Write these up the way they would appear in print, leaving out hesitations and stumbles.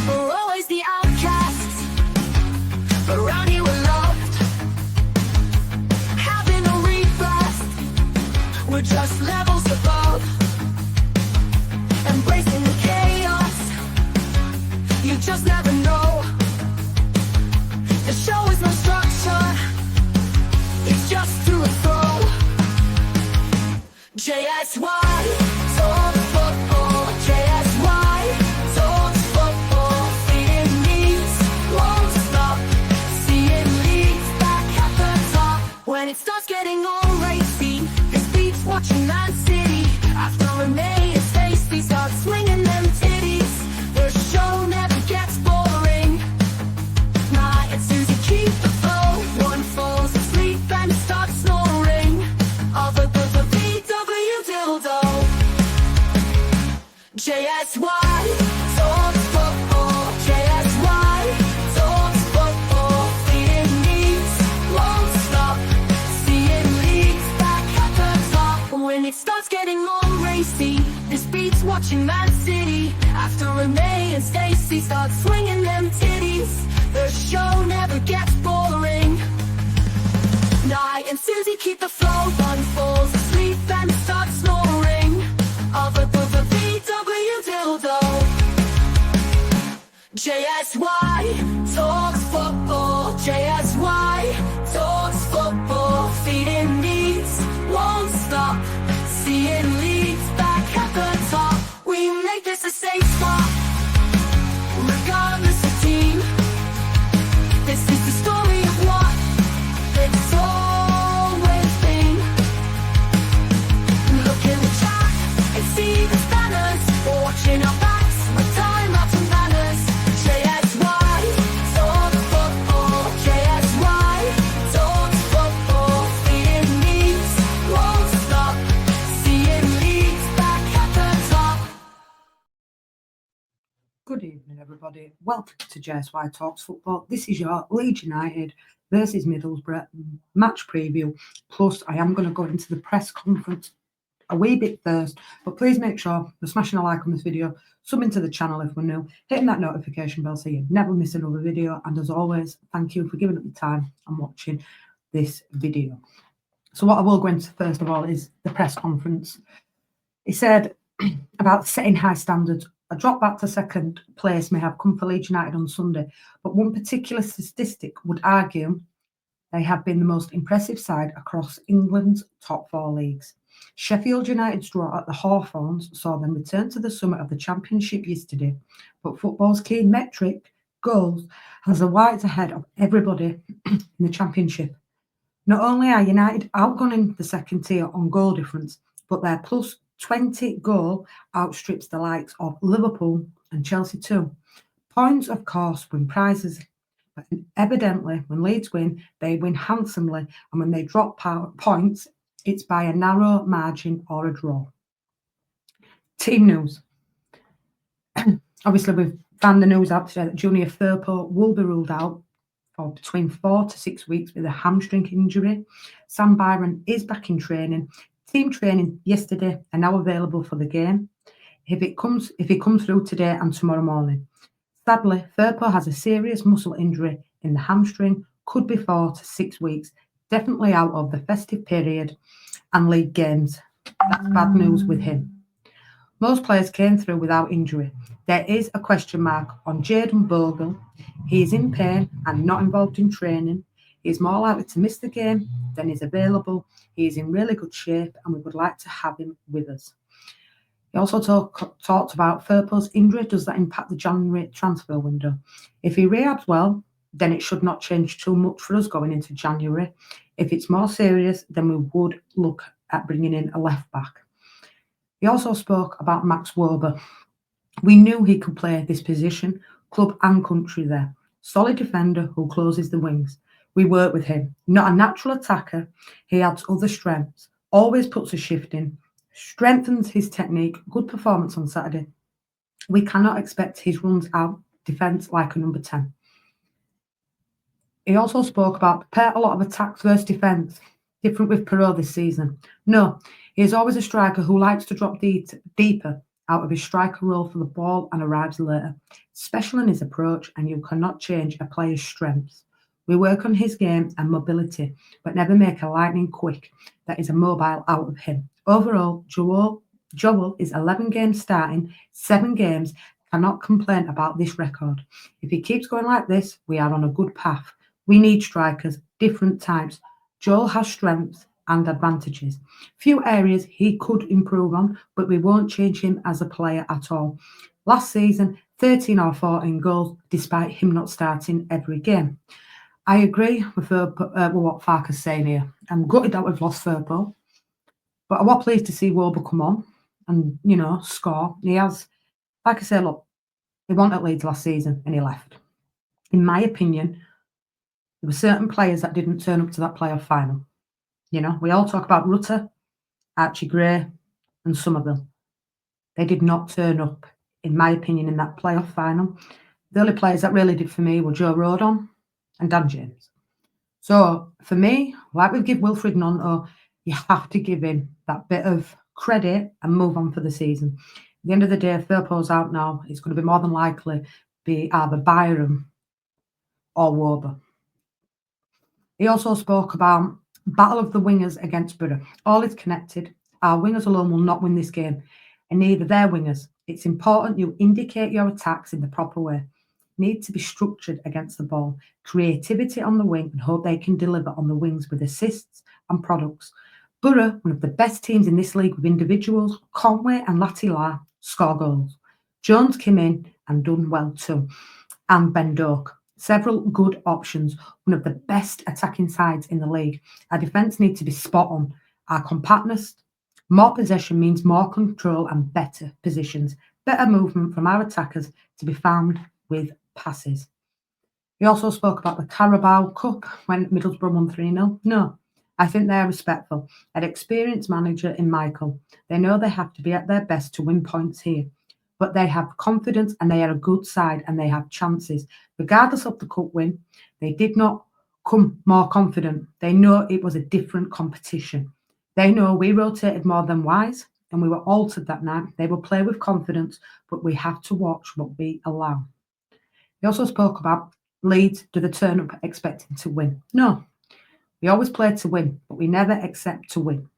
We're always the outcasts, but around here we're loved. Having a rebirth, we're just levels above. Embracing the chaos, you just never know. The show is no structure, it's just through and through. JSY, talk football. JSY, talk football. Feeding needs, won't stop. Seeing Leeds back at the top. When it starts getting all racy, this beats watching Man City. After a May, it's tasty, start swinging them titties. The show never gets boring. Nah, it's Susie, keep the flow. One falls asleep and starts snoring. Of a VW dildo. JSY, talks football. JSY, talks football. Feeding needs, won't stop. Seeing Leeds back at the top. When it starts getting all racy, this beats watching Man City. After Renee and Stacey start swinging them titties, the show never gets boring. Nye and Susie keep the flow. One falls asleep and starts snoring. Of a VW dildo. JSY, talks football. JSY, talks football. Feeding needs, won't stop. Seeing Leeds back at the top. We make this a safe spot, regardless of team. This is the story of what it's always been. Look in the chat and see the banners. Watching our backs, my time out and manners. JSY, talk football. JSY, talk football. Feeding needs, won't stop. Seeing Leeds back at the top. Good evening, everybody. Welcome to JSY Talks Football. This is your Leeds United versus Middlesbrough match preview. Plus, I am going to go into the press conference a wee bit first, but please make sure you're smashing a like on this video, subbing to the channel if we're new, hitting that notification bell so you never miss another video. And as always, thank you for giving up the time and watching this video. So what I will go into first of all is the press conference. He said about setting high standards. A drop back to second place may have come for Leeds United on Sunday, but one particular statistic would argue they have been the most impressive side across England's top four leagues. Sheffield United's draw at the Hawthorns saw them return to the summit of the Championship yesterday, but football's key metric, goals, has the Whites ahead of everybody in the Championship. Not only are United outgunning the second tier on goal difference, but their plus 20 goal outstrips the likes of Liverpool and Chelsea too. Points, of course, win prizes, but evidently when Leeds win, they win handsomely, and when they drop points, it's by a narrow margin or a draw. Team news. Obviously, we've found the news out today that Junior Firpo will be ruled out for between 4 to 6 weeks with a hamstring injury. Sam Byron is back in training. Team training yesterday and now available for the game. If he comes through today and tomorrow morning. Sadly, Firpo has a serious muscle injury in the hamstring, could be 4 to 6 weeks, definitely out of the festive period and league games. That's bad news with him. Most players came through without injury. There is a question mark on Jayden Bogle. He is in pain and not involved in training. He is more likely to miss the game than is available. He is in really good shape and we would like to have him with us. He also talked about Firpo's injury. Does that impact the January transfer window? If he rehabs well, then it should not change too much for us going into January. If it's more serious, then we would look at bringing in a left back. He also spoke about Max Wober. We knew he could play this position, club and country there. Solid defender who closes the wings. We work with him. Not a natural attacker, he adds other strengths. Always puts a shift in. Strengthens his technique. Good performance on Saturday. We cannot expect his runs out defence like a number 10. He also spoke about prepare a lot of attacks versus defence. Different with Perot this season. No, he is always a striker who likes to drop deeper out of his striker role for the ball and arrives later. Special in his approach, and you cannot change a player's strengths. We work on his game and mobility, but never make a lightning quick that is a mobile out of him. Overall, Joel is 11 games starting, 7 games, cannot complain about this record. If he keeps going like this, we are on a good path. We need strikers, different types. Joel has strengths and advantages. Few areas he could improve on, but we won't change him as a player at all. Last season, 13 or 14 goals, despite him not starting every game. I agree with what Farker's saying here. I'm gutted that we've lost Firpo, but I was pleased to see Woba come on and, score. He has, like I said, look, he won at Leeds last season and he left. In my opinion, there were certain players that didn't turn up to that playoff final. We all talk about Rutter, Archie Gray, and Somerville. They did not turn up, in my opinion, in that playoff final. The only players that really did for me were Joe Rodon and Dan James. So for me, like we give Wilfred Gnonto, you have to give him that bit of credit and move on for the season. At the end of the day, Firpo's out now. It's going to be more than likely be either Byram or Woba. He also spoke about battle of the wingers against Borough. All is connected. Our wingers alone will not win this game, and neither their wingers. It's important you indicate your attacks in the proper way. Need to be structured against the ball. Creativity on the wing and hope they can deliver on the wings with assists and products. Borough, one of the best teams in this league with individuals, Conway and Latila score goals. Jones came in and done well too. And Ben Doak. Several good options, one of the best attacking sides in the league. Our defence needs to be spot on. Our compactness, more possession means more control and better positions. Better movement from our attackers to be found with passes. He also spoke about the Carabao Cup when Middlesbrough won 3-0. No, I think they're respectful. An experienced manager in Michael. They know they have to be at their best to win points here. But they have confidence and they are a good side and they have chances. Regardless of the cup win, they did not come more confident. They know it was a different competition. They know we rotated more than Wise and we were altered that night. They will play with confidence, but we have to watch what we allow. He also spoke about Leeds, do they turn up expecting to win? No. We always play to win, but we never expect to win.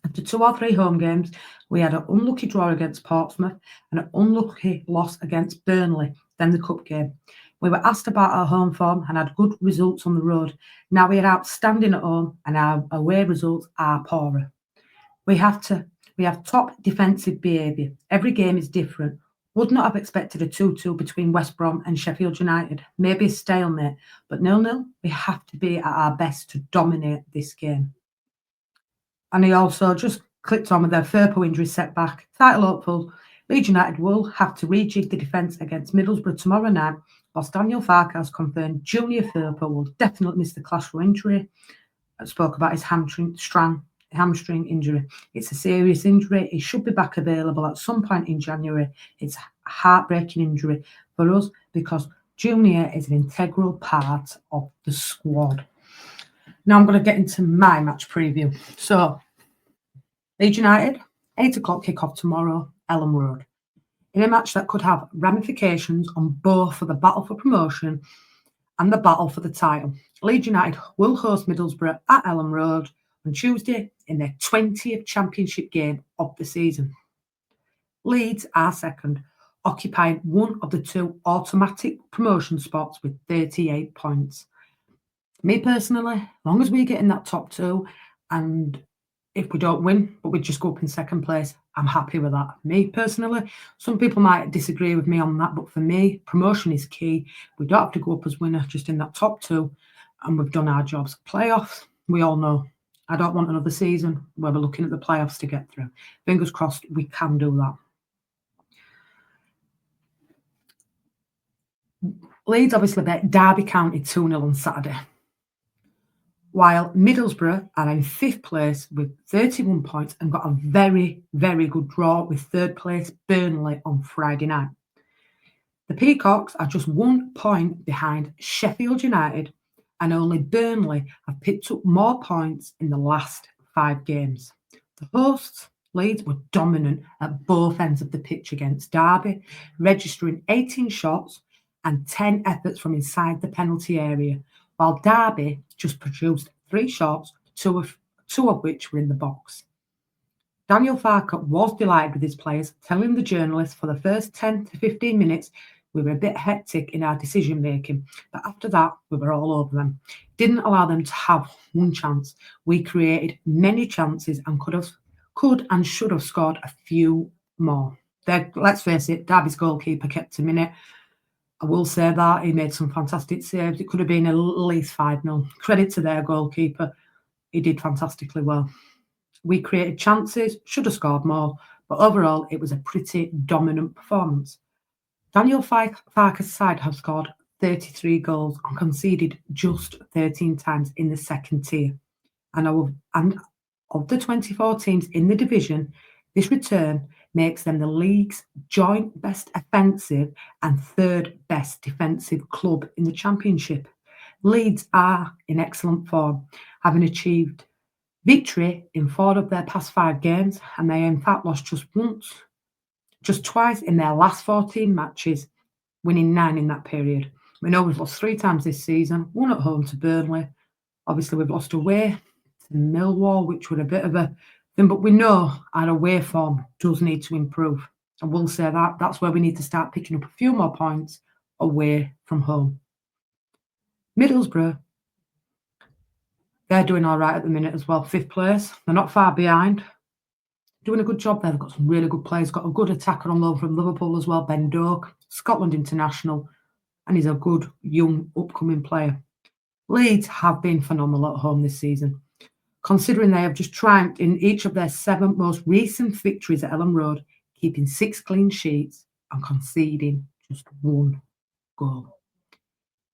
After 2 or 3 home games, we had an unlucky draw against Portsmouth and an unlucky loss against Burnley, then the cup game. We were asked about our home form and had good results on the road. Now we are outstanding at home and our away results are poorer. We have top defensive behaviour. Every game is different. Would not have expected a 2-2 between West Brom and Sheffield United. Maybe a stalemate, but 0-0, we have to be at our best to dominate this game. And he also just clicked on with their Firpo injury setback. Title hopeful, Leeds United will have to rejig the defence against Middlesbrough tomorrow night, whilst Daniel Farke has confirmed Junior Firpo will definitely miss the clash for injury. I spoke about his hamstring injury. It's a serious injury. He should be back available at some point in January. It's a heartbreaking injury for us because Junior is an integral part of the squad. Now I'm going to get into my match preview. So, Leeds United, 8 o'clock kickoff tomorrow, Elland Road. In a match that could have ramifications on both for the battle for promotion and the battle for the title. Leeds United will host Middlesbrough at Elland Road on Tuesday in their 20th championship game of the season. Leeds are second, occupying one of the 2 automatic promotion spots with 38 points. Me personally, as long as we get in that top 2 and if we don't win, but we just go up in second place, I'm happy with that. Me personally, some people might disagree with me on that, but for me, promotion is key. We don't have to go up as winner, just in that top 2, and we've done our jobs. Playoffs, we all know. I don't want another season where we're looking at the playoffs to get through. Fingers crossed, we can do that. Leeds obviously bet Derby County 2-0 on Saturday, while Middlesbrough are in 5th place with 31 points and got a very, very good draw with 3rd place Burnley on Friday night. The Peacocks are just 1 point behind Sheffield United and only Burnley have picked up more points in the last 5 games. The hosts, Leeds, were dominant at both ends of the pitch against Derby, registering 18 shots and 10 efforts from inside the penalty area, while Derby just produced 3 shots, two of which were in the box. Daniel Farke was delighted with his players, telling the journalists for the first 10 to 15 minutes we were a bit hectic in our decision making, but after that we were all over them. Didn't allow them to have one chance. We created many chances and could and should have scored a few more. Let's face it, Derby's goalkeeper kept him in it. I will say that he made some fantastic saves. It could have been at least 5-0. Credit to their goalkeeper. He did fantastically well. We created chances, should have scored more, but overall it was a pretty dominant performance. Daniel Farke's side have scored 33 goals and conceded just 13 times in the second tier. And of the 24 teams in the division, this return makes them the league's joint best offensive and third best defensive club in the Championship. Leeds are in excellent form, having achieved victory in 4 of their past 5 games, and they in fact lost just twice in their last 14 matches, winning 9 in that period. We know we've lost 3 times this season, 1 at home to Burnley. Obviously, we've lost away to Millwall, which were a bit of a thing, but we know our away form does need to improve. I will say that's where we need to start picking up a few more points away from home. Middlesbrough, they're doing all right at the minute as well, 5th place. They're not far behind. Doing a good job there. They've got some really good players. Got a good attacker on loan from Liverpool as well, Ben Doak, Scotland international, and he's a good young upcoming player. Leeds have been phenomenal at home this season, considering they have just triumphed in each of their 7 most recent victories at Ellen Road, keeping 6 clean sheets and conceding just 1 goal.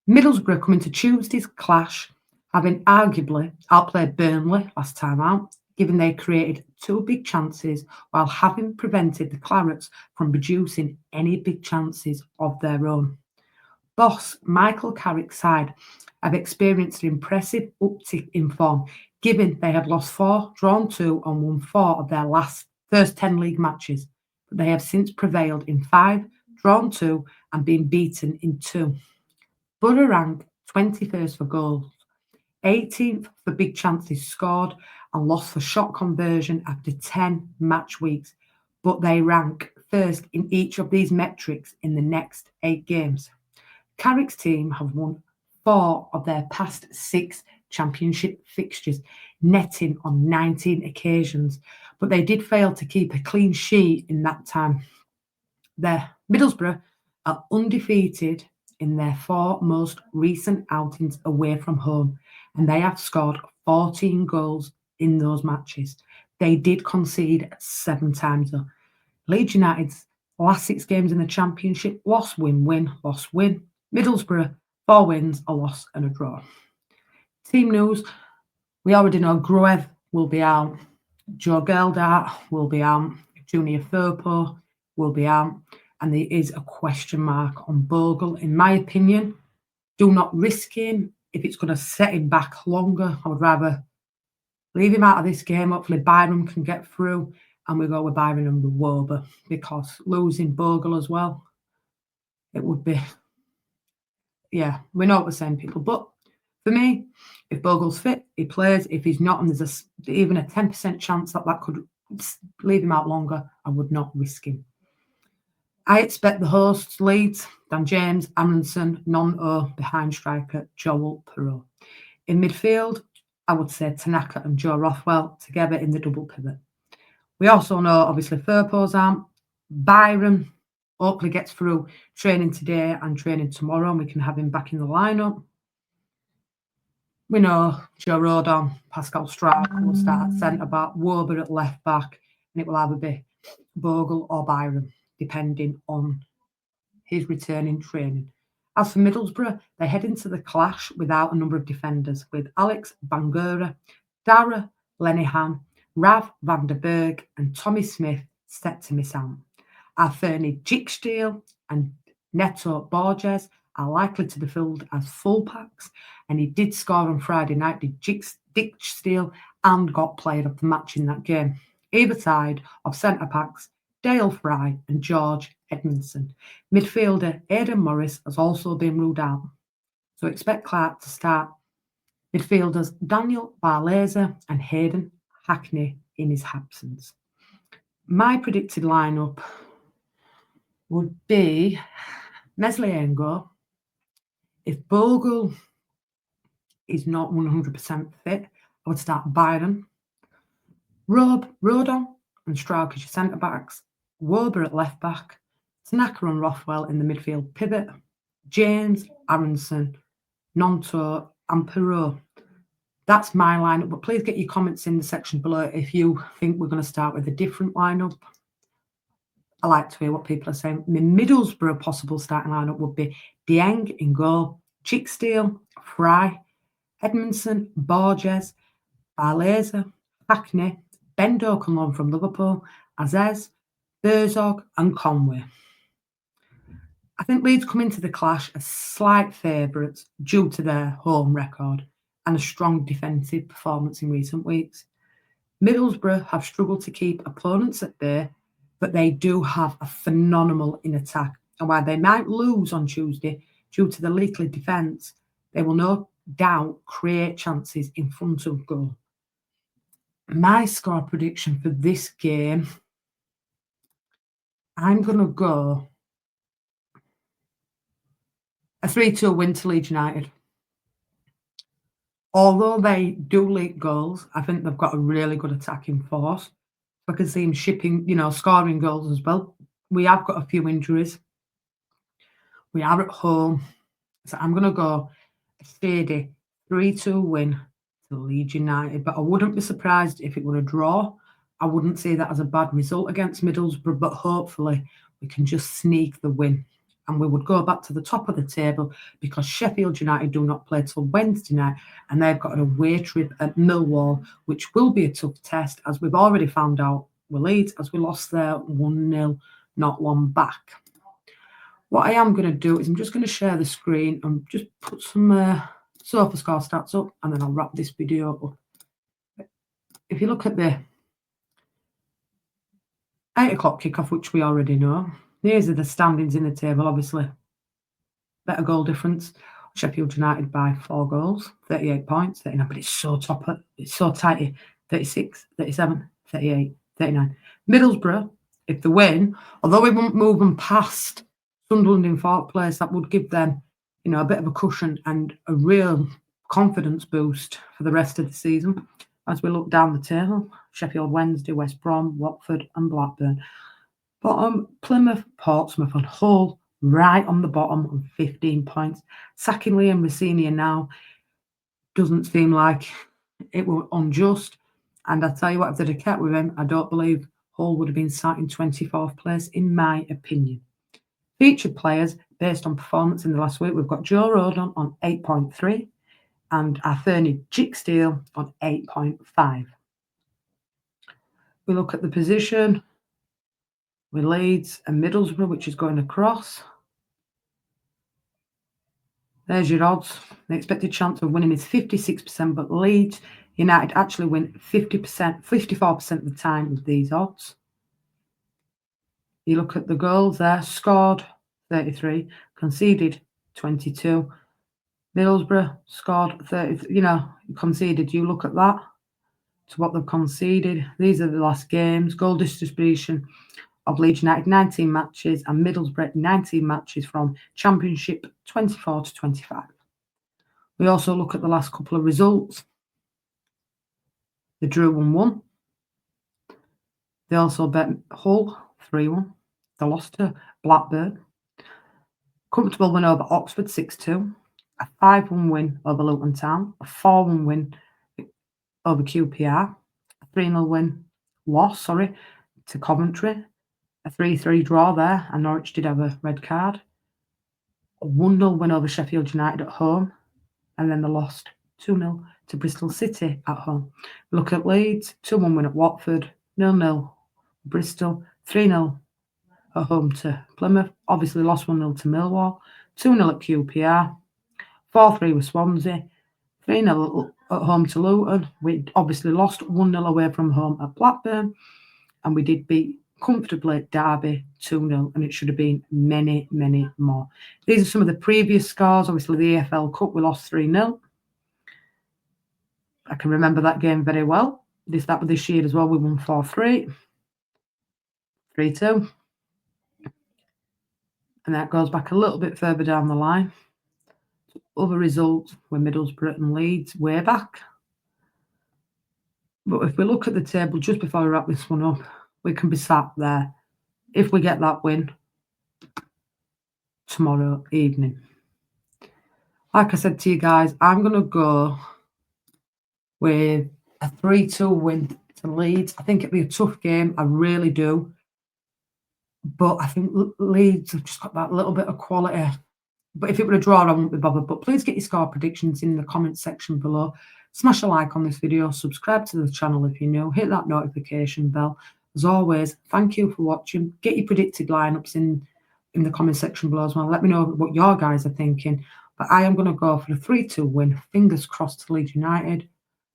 Middlesbrough coming to Tuesday's clash, having arguably outplayed Burnley last time out, given they created 2 big chances while having prevented the Clarets from producing any big chances of their own. Boss Michael Carrick's side have experienced an impressive uptick in form, given they have lost 4, drawn 2 and won 4 of their first 10 league matches, but they have since prevailed in 5, drawn 2 and been beaten in 2. Borough rank 21st for goals, 18th for big chances scored and lost for shot conversion after 10 match weeks, but they rank first in each of these metrics in the next 8 games. Carrick's team have won 4 of their past 6 Championship fixtures, netting on 19 occasions, but they did fail to keep a clean sheet in that time. Their Middlesbrough are undefeated in their 4 most recent outings away from home, and they have scored 14 goals in those matches. They did concede 7 times though. Leeds United's last 6 games in the Championship, loss, win, win, loss, win. Middlesbrough, 4 wins, a loss and a draw. Team news, we already know Gruev will be out, Joe Geldart will be out, Junior Firpo will be out, and there is a question mark on Bogle. In my opinion, do not risk him if it's going to set him back longer. I would rather leave him out of this game. Hopefully Byram can get through and we go with Byron and the Wober, because losing Bogle as well, it would be, yeah, we're not the same people. But for me, if Bogle's fit, he plays. If he's not, and there's even a 10% chance that could leave him out longer, I would not risk him. I expect the hosts, Leeds, Dan James, Amundsen, Non-O behind striker Joel Perreault. In midfield, I would say Tanaka and Joe Rothwell together in the double pivot. We also know, obviously, Firpo's out. Byron hopefully gets through training today and training tomorrow, and we can have him back in the lineup. We know Joe Rodon, Pascal Strike will start at centre-back, Wober at left-back, and it will either be Bogle or Byron, depending on his return in training. As for Middlesbrough, they head into the clash without a number of defenders, with Alex Bangura, Dara Lenihan, Rav van der Berg and Tommy Smith set to miss out. Fernie Jicksteel and Neto Borges are likely to be filled as full packs, and he did score on Friday night, did Dick Steele, and got player of the match in that game. Either side of centre backs, Dale Fry and George Edmondson. Midfielder Aidan Morris has also been ruled out, so expect Clark to start. Midfielders Daniel Barlaser and Hayden Hackney in his absence. My predicted lineup would be Mesliengo. If Bogle is not 100% fit, I would start Byron, Rodon and Strauch as your centre backs, Wober at left back, Tanaka and Rothwell in the midfield pivot, James, Aronson, Nonto and Perot. That's my lineup, but please get your comments in the section below if you think we're going to start with a different lineup. I like to hear what people are saying. My Middlesbrough possible starting lineup would be Dieng in goal, Chicksteel, Fry, Edmondson, Borges, Barlaser, Hackney, Ben Doak on loan from Liverpool, Azez, Herzog and Conway. I think Leeds come into the clash as slight favourites due to their home record and a strong defensive performance in recent weeks. Middlesbrough have struggled to keep opponents at bay, but they do have a phenomenal in attack. And while they might lose on Tuesday due to the leaky defence, they will no doubt create chances in front of goal. My score prediction for this game, I'm going to go a 3-2 win to Leeds United. Although they do leak goals, I think they've got a really good attacking force. I can see them scoring goals as well. We have got a few injuries. We are at home. So I'm going to go a steady 3-2 win to Leeds United. But I wouldn't be surprised if it were a draw. I wouldn't see that as a bad result against Middlesbrough, but hopefully we can just sneak the win. And we would go back to the top of the table because Sheffield United do not play till Wednesday night and they've got an away trip at Millwall, which will be a tough test, as we've already found out with Leeds, as we lost there 1-0 not long back. What I am going to do is I'm just going to share the screen and just put some sofa score stats up, and then I'll wrap this video up. If you look at the 8 o'clock kickoff, which we already know, these are the standings in the table, obviously. Better goal difference. Sheffield United by 4 goals, 38 points, 39, but it's so it's so tight. 36, 37, 38, 39. Middlesbrough, if they win, although we won't move them past Sunderland in 4th place, that would give them, a bit of a cushion and a real confidence boost for the rest of the season. As we look down the table, Sheffield Wednesday, West Brom, Watford and Blackburn. Bottom, Plymouth, Portsmouth and Hull right on the bottom on 15 points. Sacking Liam Rossini now doesn't seem like it were unjust. And I tell you what, if they'd have kept with him, I don't believe Hull would have been sat in 24th place, in my opinion. Featured players based on performance in the last week, we've got Joe Rodon on 8.3 and Arthurnie Chicksteel on 8.5. We look at the position with Leeds and Middlesbrough, which is going across. There's your odds. The expected chance of winning is 56%, but Leeds United actually win 54% of the time with these odds. You look at the goals there, scored 33, conceded 22. Middlesbrough scored 30, conceded. You look at that, to what they've conceded. These are the last games. Goal distribution of Leeds United, 19 matches, and Middlesbrough, 19 matches from Championship 24 to 25. We also look at the last couple of results. They drew 1-1. They also bet Hull 3-1. They lost to Blackburn. Comfortable win over Oxford 6-2. A 5-1 win over Luton Town. A 4-1 win over QPR. A 3-0 loss to Coventry. A 3-3 draw there, and Norwich did have a red card. A 1-0 win over Sheffield United at home, and then they lost 2-0 to Bristol City at home. Look at Leeds, 2-1 win at Watford, 0-0 Bristol, 3-0 at home to Plymouth. Obviously lost 1-0 to Millwall, 2-0 at QPR, 4-3 with Swansea, 3-0 at home to Luton. We obviously lost 1-0 away from home at Blackburn, and we did beat comfortably Derby 2-0, and it should have been many, many more. These are some of the previous scores. Obviously, the AFL Cup, we lost 3-0. I can remember that game very well. That was this year as well. We won 4-3, 3-2. And that goes back a little bit further down the line. Other results were Middlesbrough and Leeds way back. But if we look at the table just before we wrap this one up, we can be sat there if we get that win tomorrow evening. Like I said to you guys, I'm going to go with a 3-2 win to Leeds. I think it'll be a tough game. I really do. But I think Leeds have just got that little bit of quality. But if it were a draw, I wouldn't be bothered. But please get your score predictions in the comment section below. Smash a like on this video. Subscribe to the channel if you're new. Hit that notification bell. As always, thank you for watching. Get your predicted lineups in the comment section below as well. Let me know what your guys are thinking. But I am going to go for the 3-2 win. Fingers crossed to Leeds United.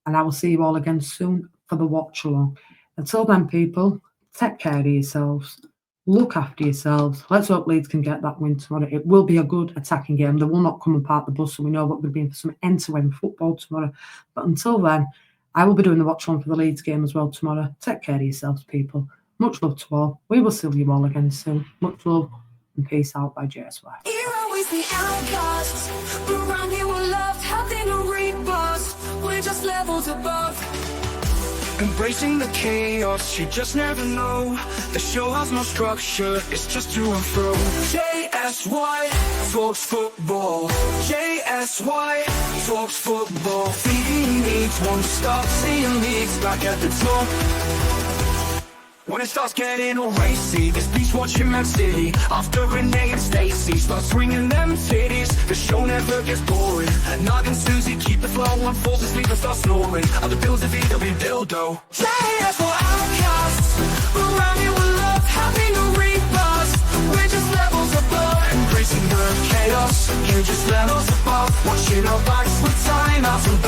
And I will see you all again soon for the watch along. Until then, people, take care of yourselves. Look after yourselves. Let's hope Leeds can get that win tomorrow. It will be a good attacking game. They will not come and park the bus, so we know what we're being for some end-to-end football tomorrow. But until then, I will be doing the watch on for the Leeds game as well tomorrow. Take care of yourselves, people. Much love to all. We will see you all again soon. Much love and peace out by JSY. You're always the outcast. Around here we're loved, having a rebirth. We're just levels above. Embracing the chaos, you just never know. The show has no structure, it's just to and fro. JSY talks football. JSY talks football. Feeding needs, won't stop seeing leagues back at the top. When it starts getting all racy, this beach watching Man City. After Renee and Stacey starts swinging them titties, the show never gets boring. Nog and Susie keep the flow, one falls asleep and starts snoring. Other bills of VW dildo. JS for outcasts, around here we're loved, having a rebirth. We're just levels above, embracing the chaos. You're just levels above, watching our backs with time out.